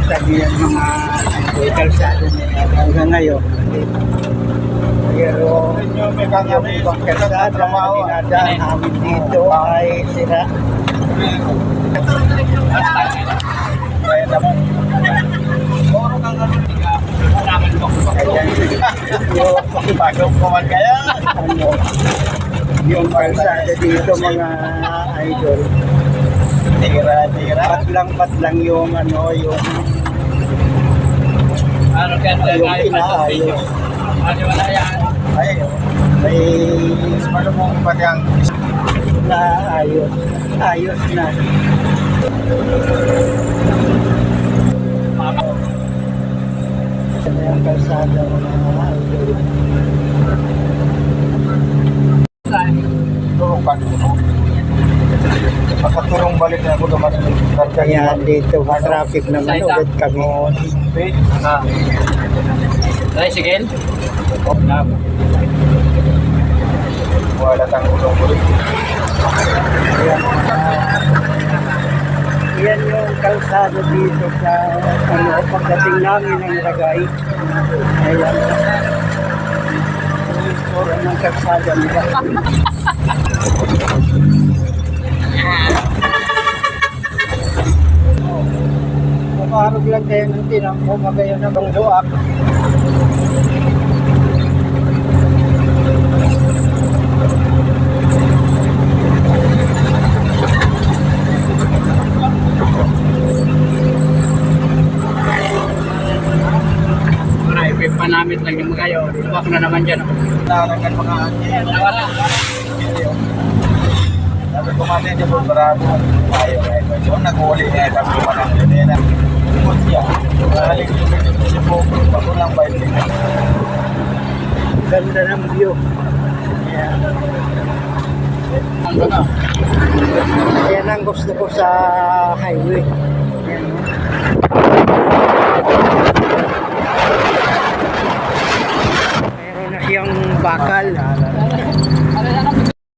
Kita niyo yung mga kalsada nila hanggang ngayon. Pero yung ibang kalsada, dinadaan namin dito ay sira. Yung kalsada dito mga idol, patlang yung yung inaayos. Ayos na. Yung kalsada mga idol. Makatulong balik na ako naman. Kaya dito traffic naman ulit kami. Tricycle? Wala tang ulong ulit. Yan yung kalsada dito sa pagdating namin ng Ragay. Ayan. Puro ng kalsada nila. Makarog lang kayo ng tinampo, magayon na bang luak. Private pa namin lang yung mga kayo. Luwak na naman dyan. Narangan mga akin. Nawala. Sabi ko kasi di po marami tayo ngayon. So nag-uli niya. Tapos ko lang din na. Siya. Mahaling si po. Bago lang ba yun? Ganda ng view. Ayan. Ano na? Ayan ang gusto ko sa highway. Ayan.